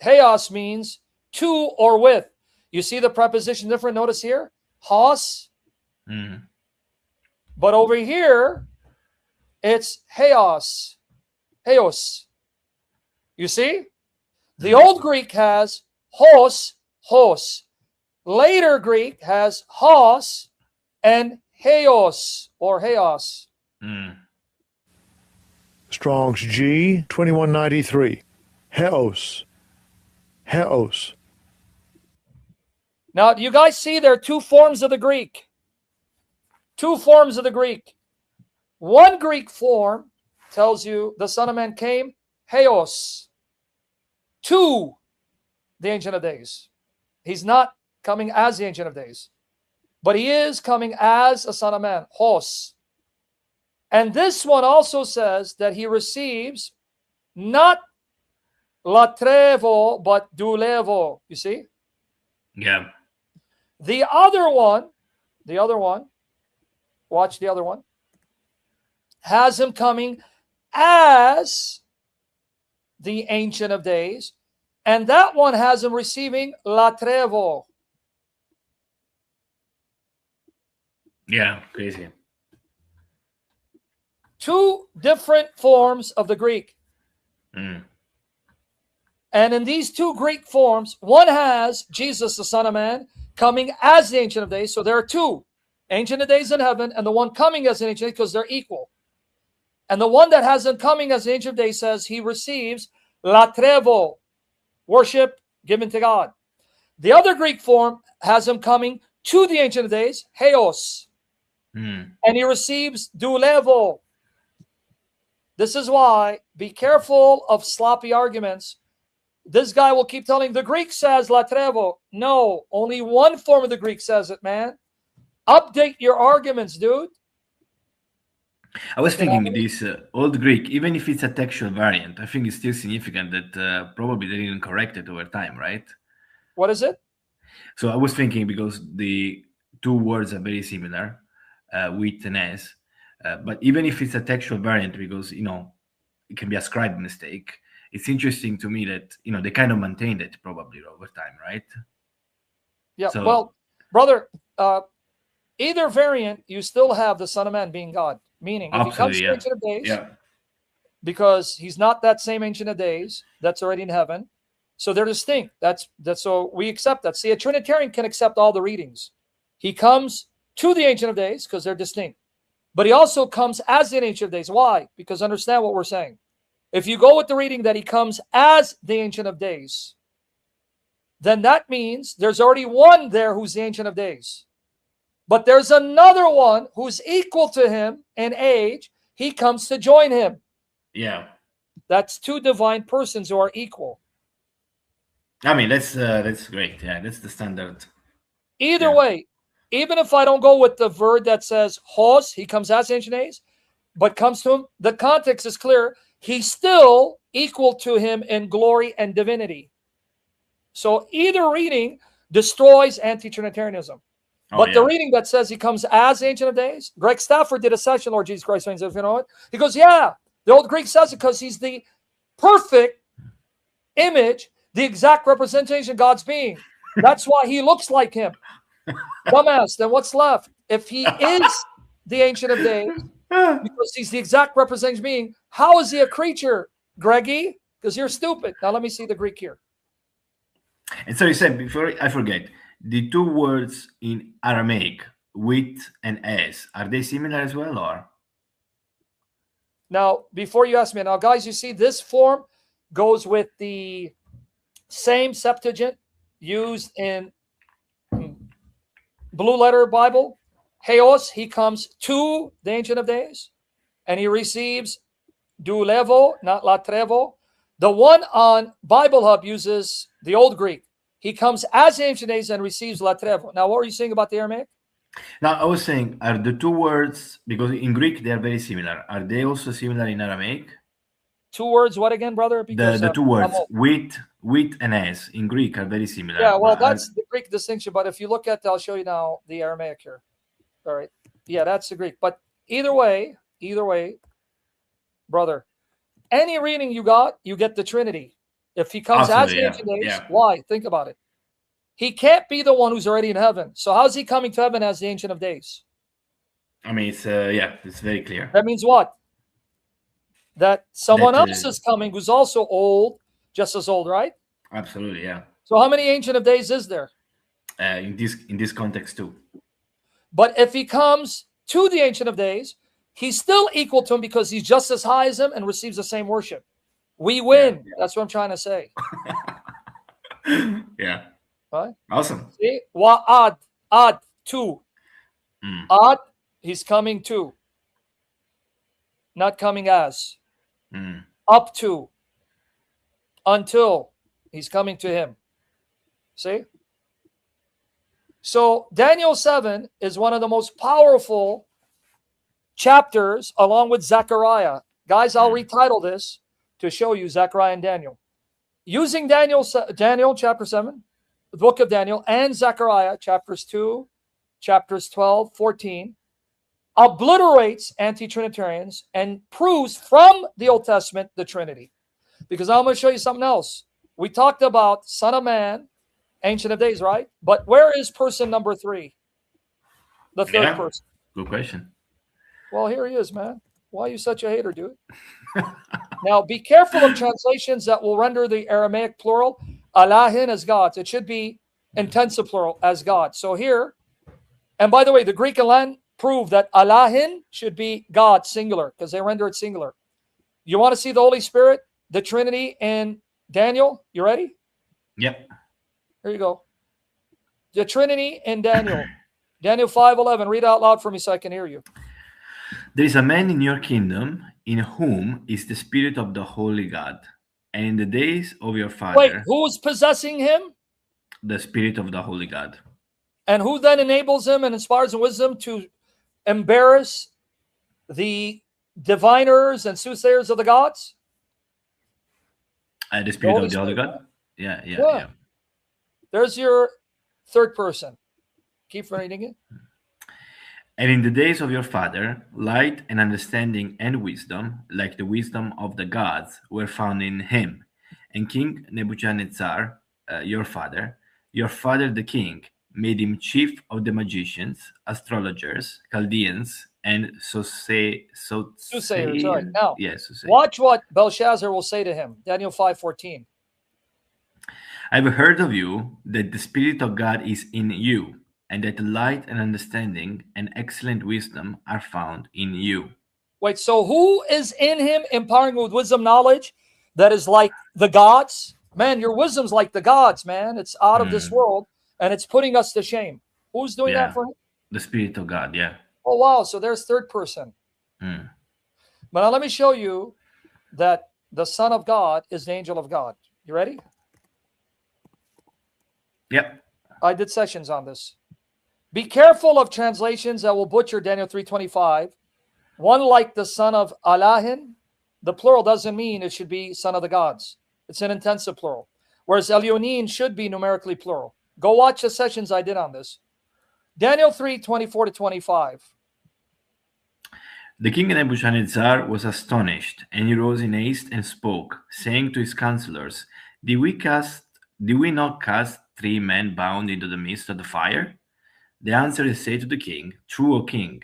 Heos means to or with. You see the preposition different? Notice here, hos. But over here, it's heos. Heos. You see? The Old Greek has hos, hos. Later Greek has hos and heos or heos. Strong's G 2193. Heos. Heos. Now, you guys see there are two forms of the Greek. Two forms of the Greek. One Greek form tells you the Son of Man came, heos, to the Ancient of Days. He's not coming as the Ancient of Days, but he is coming as a Son of Man, hos. And this one also says that he receives not latrevo, but doulevo. You see? Yeah. The other one, watch the other one, has him coming as the Ancient of Days, and that one has him receiving latrevo. Yeah, crazy. Two different forms of the Greek. And in these two Greek forms, one has Jesus, the Son of Man, coming as the Ancient of Days. So there are two, Ancient of Days in heaven, and the one coming as an Ancient of Days, because they're equal. And the one that has him coming as the Ancient of Days says he receives latrevo, worship given to God. The other Greek form has him coming to the Ancient of Days, heos, and he receives doulevo. This is why, be careful of sloppy arguments. This guy will keep telling, the Greek says latrevo. No, only one form of the Greek says it, man. Update your arguments, dude. I was thinking this Old Greek, even if it's a textual variant, I think it's still significant that probably they didn't correct it over time, right? What is it? So I was thinking, because the two words are very similar, with and as, but even if it's a textual variant, because it can be ascribed mistake, it's interesting to me that they kind of maintained it probably over time, right? Yeah. So, well, brother, either variant, you still have the Son of Man being God. Meaning, if he comes to Ancient of Days, because he's not that same Ancient of Days that's already in heaven, so they're distinct. That's so we accept that. See, a Trinitarian can accept all the readings. He comes to the Ancient of Days because they're distinct, but he also comes as the Ancient of Days. Why? Because understand what we're saying. If you go with the reading that he comes as the Ancient of Days, then that means there's already one there who's the Ancient of Days. But there's another one who's equal to him in age. He comes to join him. Yeah. That's two divine persons who are equal. I mean, that's great. Yeah, that's the standard. Either way, even if I don't go with the word that says hos, he comes as Ancient of Days, but comes to him, the context is clear. He's still equal to him in glory and divinity. So either reading destroys anti-Trinitarianism. But the reading that says he comes as Ancient of Days, Greg Stafford did a session, Lord Jesus Christ, if you know it. He goes, yeah, the old Greek says it because he's the perfect image, the exact representation of God's being. That's why he looks like him. Dumbass, then what's left? If he is the Ancient of Days, because he's the exact representation being, how is he a creature, Greggy? Because you're stupid. Now let me see the Greek here. And so you said, before I forget, the two words in Aramaic, with and as, are they similar as well, or? Now, before you ask me, now guys, you see this form goes with the same Septuagint used in Blue Letter Bible. Heos, he comes to the Ancient of Days, and he receives doulevo, not latrevo. The one on Bible Hub uses the Old Greek. He comes as the Ancient of Days and receives latrevo. Now, what were you saying about the Aramaic? Now, I was saying, are the two words, because in Greek they are very similar, are they also similar in Aramaic? Two words, what again, brother? Because, the two words, with and as, in Greek are very similar. Yeah, well, that's the Greek distinction. But if you look at, I'll show you now the Aramaic here. All right. Yeah, that's the Greek. But either way, brother, any reading you got, you get the Trinity. If he comes as the Ancient Days, why? Think about it. He can't be the one who's already in heaven. So how's he coming to heaven as the Ancient of Days? I mean, it's it's very clear. That means what? That someone else is coming who's also old, just as old, right? Absolutely, yeah. So how many Ancient of Days is there? In this context too. But if he comes to the Ancient of Days, he's still equal to him because he's just as high as him and receives the same worship. We win. Yeah. That's what I'm trying to say. Yeah. Right? Awesome. See? Wa'ad, ad, to. Ad, he's coming to. Not coming as. Up to. Until. He's coming to him. See? So Daniel 7 is one of the most powerful chapters along with Zechariah. Guys, I'll retitle this to show you Zechariah and Daniel. Using Daniel chapter 7, the book of Daniel, and Zechariah chapters 2, chapters 12, 14, obliterates anti-Trinitarians and proves from the Old Testament the Trinity. Because I'm going to show you something else. We talked about Son of Man, Ancient of Days, right? But where is person number 3? The third person. Good question. Well, here he is, man. Why are you such a hater, dude? Now, be careful of translations that will render the Aramaic plural, Allahin, as gods. It should be intensive plural, as God. So here, and by the way, the Greek and Latin prove that Allahin should be God, singular, because they render it singular. You want to see the Holy Spirit, the Trinity, in Daniel? You ready? Yep. Here you go. The Trinity in Daniel. Daniel 5:11. Read out loud for me so I can hear you. There is a man in your kingdom in whom is the Spirit of the Holy God. And in the days of your father... Wait, who's possessing him? The Spirit of the Holy God. And who then enables him and inspires him wisdom to embarrass the diviners and soothsayers of the gods? The Spirit of the Holy God? Yeah. There's your third person. Keep reading it. And in the days of your father, light and understanding and wisdom, like the wisdom of the gods, were found in him. And King Nebuchadnezzar, your father the king, made him chief of the magicians, astrologers, Chaldeans, and Soothsayers. soothsayers. Right. Now, Yes, soothsayers. watch what Belshazzar will say to him. Daniel 5:14. I've heard of you that the Spirit of God is in you, and that light and understanding and excellent wisdom are found in you. Wait, so who is in him, empowering with wisdom, knowledge, that is like the gods? Man, your wisdom's like the gods, man. It's out of this world, and it's putting us to shame. Who's doing that for him? The Spirit of God, yeah. Oh, wow. So there's third person. But now let me show you that the Son of God is the angel of God. You ready? Yep. I did sessions on this. Be careful of translations that will butcher Daniel 3:25. One like the son of Alahin. The plural doesn't mean it should be son of the gods. It's an intensive plural. Whereas Elyonin should be numerically plural. Go watch the sessions I did on this. Daniel 3:24-25. The king Nebuchadnezzar was astonished, and he rose in haste and spoke, saying to his counselors, Did we not cast 3 men bound into the midst of the fire? They answered and said to the king, True, O king.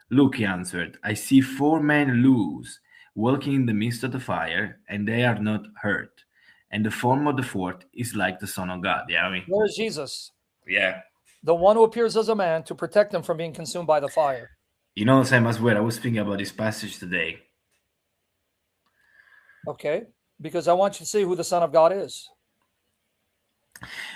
Look, he answered, I see 4 men loose, walking in the midst of the fire, and they are not hurt. And the form of the 4th is like the Son of God. Yeah, I mean, Where is Jesus? Yeah. The one who appears as a man to protect them from being consumed by the fire. You know, Sam, as well, I was thinking about this passage today. Okay, because I want you to see who the Son of God is.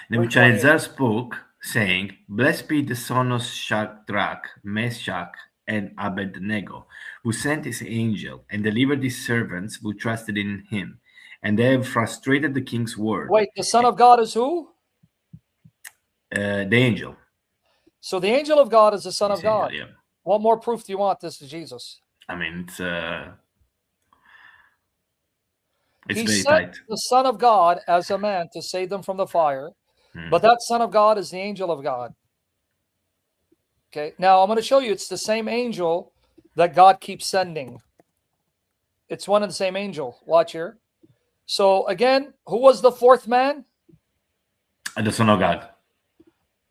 Nebuchadnezzar spoke, saying, Blessed be the son of Shadrach, Meshach, and Abednego, who sent his angel and delivered his servants who trusted in him, and they have frustrated the king's word. Wait, the Son of God is who? The angel. So the angel of God is the Son of God. Angel, yeah. What more proof do you want this is Jesus? I mean, it's He very sent tight. the Son of God as a man to save them from the fire, but that Son of God is the angel of God. Okay, now I'm going to show you it's the same angel that God keeps sending. It's one and the same angel. Watch here. So again, who was the 4th man? The Son of God.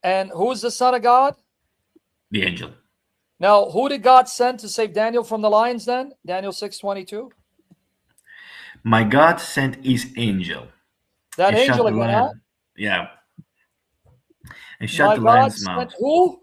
And who is the Son of God? The angel. Now, who did God send to save Daniel from the lions then? Daniel 6:22. My God sent his angel. That and angel shut the again, lion- huh? Yeah. And shut My the God lion's sent mouth. who?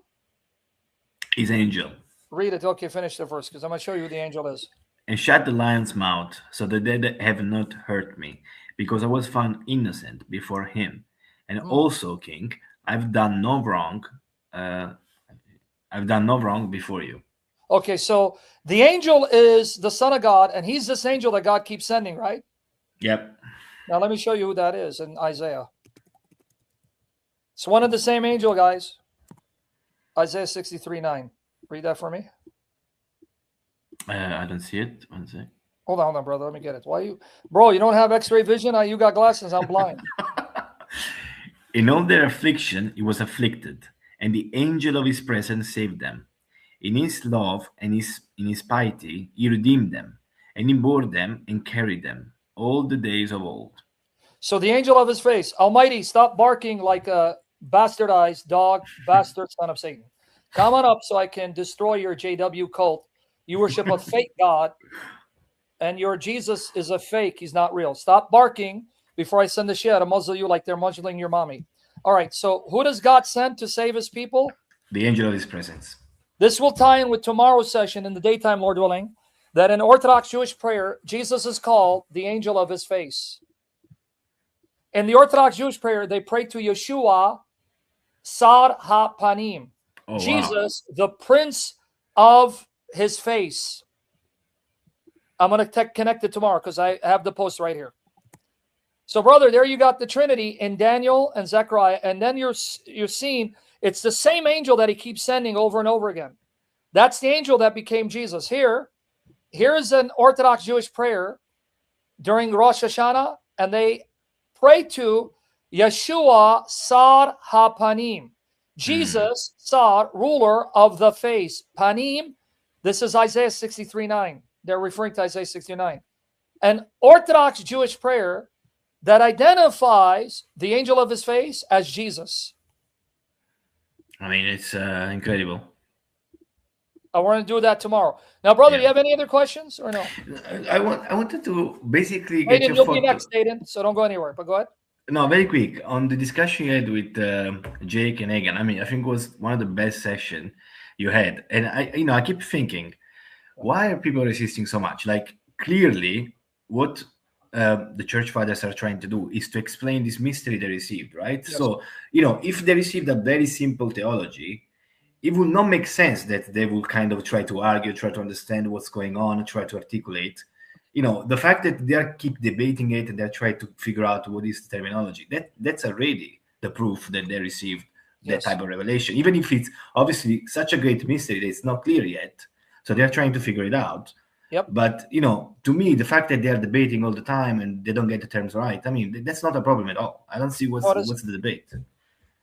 His angel. Read it. Okay, finish the verse because I'm going to show you who the angel is. And shut the lion's mouth, so that they have not hurt me, because I was found innocent before him. And also, King, I've done no wrong. I've done no wrong before you. Okay, so the angel is the Son of God, and he's this angel that God keeps sending, right? Yep. Now let me show you who that is in Isaiah. It's one and the same angel, guys. Isaiah 63:9. Read that for me. I don't see it. One sec. Hold on, brother. Let me get it. Why you, bro? You don't have X-ray vision? You got glasses. I'm blind. In all their affliction, he was afflicted, and the angel of his presence saved them. In his love and in his piety, he redeemed them, and he bore them and carried them all the days of old. So the angel of his face, Almighty, stop barking like a bastardized dog, bastard son of Satan. Come on up so I can destroy your JW cult. You worship a fake God, and your Jesus is a fake. He's not real. Stop barking before I send the shit to muzzle you like they're muzzling your mommy. All right, so who does God send to save his people? The angel of his presence. This will tie in with tomorrow's session in the daytime, Lord willing, that in Orthodox Jewish prayer, Jesus is called the angel of his face. In the Orthodox Jewish prayer, they pray to Yeshua, Sar HaPanim, Jesus, the Prince of his face. I'm going to connect it tomorrow because I have the post right here. So, brother, there you got the Trinity in Daniel and Zechariah, and then you're seeing it's the same angel that he keeps sending over and over again. That's the angel that became Jesus. Here's an Orthodox Jewish prayer during Rosh Hashanah, and they pray to Yeshua Sar HaPanim. Jesus, Sar, ruler of the face. Panim, this is Isaiah 63:9. They're referring to Isaiah 69. An Orthodox Jewish prayer that identifies the angel of his face as Jesus. I mean, it's incredible. I want to do that tomorrow. Now, brother, do you have any other questions or no? I wanted to basically get your you'll be next, Aiden, so don't go anywhere, but go ahead. No, very quick. On the discussion you had with Jake and Egan, I mean, I think it was one of the best sessions you had. And I keep thinking, why are people resisting so much? Like, clearly, what the church fathers are trying to do is to explain this mystery they received, right? Yes. So, if they received a very simple theology, it will not make sense that they will kind of try to argue, try to understand what's going on, try to articulate. The fact that they keep debating it and they're trying to figure out what is the terminology, that's already the proof that they received that type of revelation, even if it's obviously such a great mystery that it's not clear yet. So they're trying to figure it out. Yep. But, to me, the fact that they're debating all the time and they don't get the terms right, I mean, that's not a problem at all. I don't see what's the debate.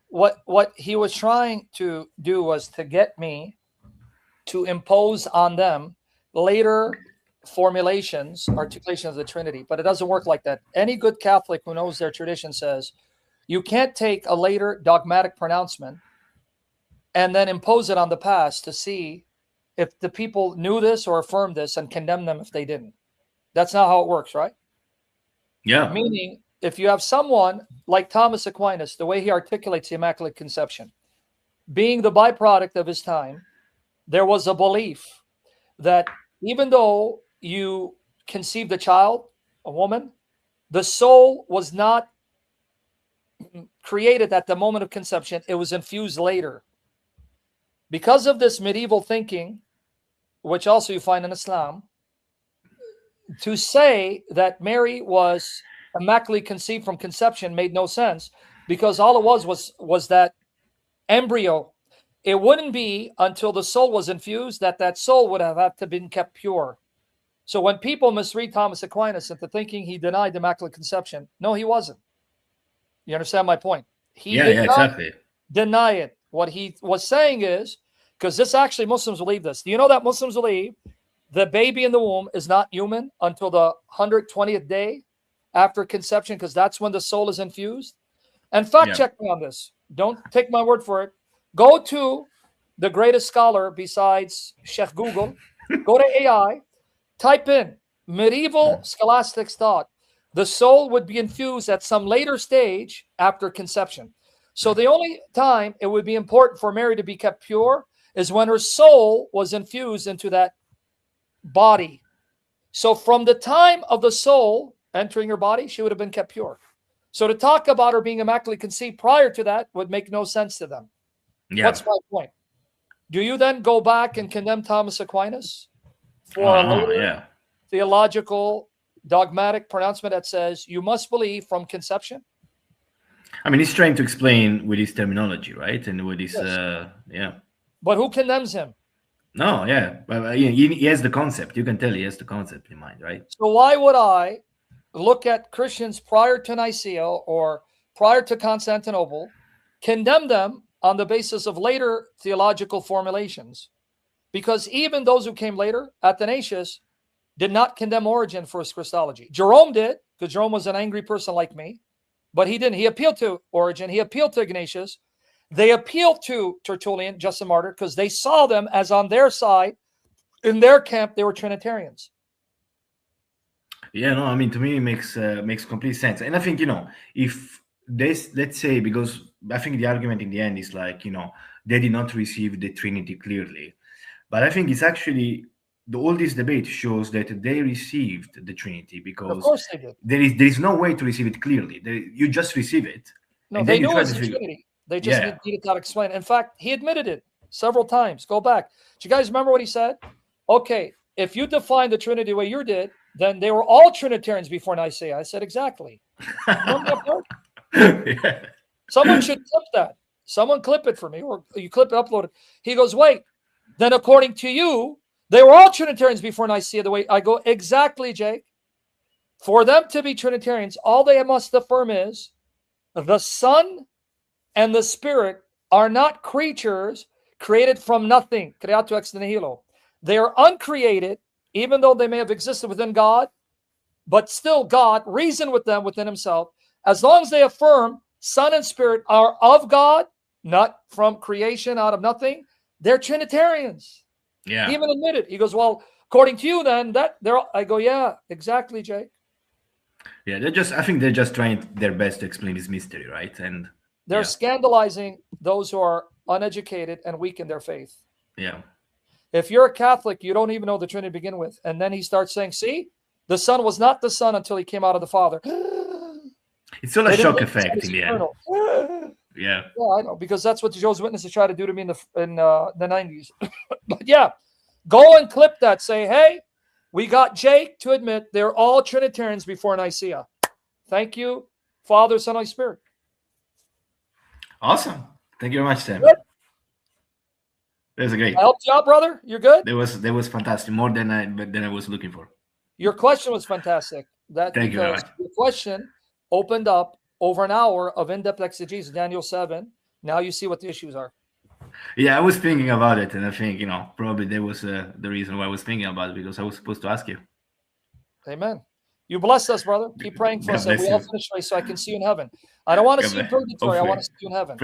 What he was trying to do was to get me to impose on them later formulations, articulation of the Trinity, but it doesn't work like that. Any good Catholic who knows their tradition says you can't take a later dogmatic pronouncement and then impose it on the past to see if the people knew this or affirmed this and condemn them if they didn't. That's not how it works, right? Yeah. Meaning, if you have someone like Thomas Aquinas, the way he articulates the Immaculate Conception, being the byproduct of his time, there was a belief that even though you conceived a child, a woman, the soul was not created at the moment of conception. It was infused later. Because of this medieval thinking, which also you find in Islam, to say that Mary was immaculately conceived from conception made no sense, because all it was that embryo. It wouldn't be until the soul was infused that soul would have had to been kept pure. So when people misread Thomas Aquinas into thinking he denied the Immaculate Conception, no, he wasn't. You understand my point? He did not exactly deny it. What he was saying is, because this actually Muslims believe this. Do you know that Muslims believe the baby in the womb is not human until the 120th day after conception, because that's when the soul is infused? And fact check me on this. Don't take my word for it. Go to the greatest scholar besides Sheikh Google. Go to AI. Type in medieval scholastics thought. The soul would be infused at some later stage after conception. So the only time it would be important for Mary to be kept pure is when her soul was infused into that body. So from the time of the soul entering her body, she would have been kept pure. So to talk about her being immaculately conceived prior to that would make no sense to them. Yeah. What's my point? Do you then go back and condemn Thomas Aquinas for a later theological dogmatic pronouncement that says you must believe from conception? I mean, he's trying to explain with his terminology, right? And with his, But who condemns him? No, but he has the concept. You can tell he has the concept in mind, right? So why would I look at Christians prior to Nicaea or prior to Constantinople, condemn them on the basis of later theological formulations? Because even those who came later, Athanasius, did not condemn Origen for his Christology. Jerome did, because Jerome was an angry person like me, but he didn't. He appealed to Origen. He appealed to Ignatius. They appealed to Tertullian, Justin Martyr, because they saw them as on their side. In their camp, they were Trinitarians. Yeah, no, I mean, to me, it makes complete sense. And I think, if this, let's say, because I think the argument in the end is like, they did not receive the Trinity clearly. But I think it's actually, all this debate shows that they received the Trinity, because of course they did. There is no way to receive it clearly. You just receive it. No, they knew it was the Trinity. They just needed to explain it. In fact, he admitted it several times. Go back. Do you guys remember what he said? Okay, if you define the Trinity the way you did, then they were all Trinitarians before Nicaea. I said, exactly. Someone should clip that. Someone clip it for me, or you clip it, upload it. He goes, wait, then according to you, they were all Trinitarians before Nicaea. The way I go, exactly, Jake. For them to be Trinitarians, all they must affirm is the Son and the Spirit are not creatures created from nothing. Creato ex nihilo. They are uncreated, even though they may have existed within God, but still God reasoned with them within himself. As long as they affirm Son and Spirit are of God, not from creation out of nothing, they're Trinitarians. Yeah. He even admitted. He goes, well, according to you, then that they're. I go, yeah, exactly, Jake. Yeah, I think they're just trying their best to explain this mystery, right? And they're scandalizing those who are uneducated and weak in their faith. Yeah. If you're a Catholic, you don't even know the Trinity to begin with. And then he starts saying, see, the Son was not the Son until he came out of the Father. It's all a shock effect in the end. Yeah. Yeah, I know, because that's what the Jehovah's Witnesses tried to do to me in the 90s. But yeah, go and clip that. Say, hey, we got Jake to admit they're all Trinitarians before Nicaea. Thank you, Father, Son, Holy Spirit. Awesome. Thank you very much, Sam. Good. That was great. I helped you out, brother. You're good? That was fantastic. More than I was looking for. Your question was fantastic. Thank you very much. Your question opened up over an hour of in-depth exegesis, Daniel 7. Now you see what the issues are. Yeah, I was thinking about it, and I think, probably that was the reason why I was thinking about it, because I was supposed to ask you. Amen. You bless us, brother. Keep praying for us that we all finish race so I can see you in heaven. I don't want to see you in purgatory. I want to see you in heaven.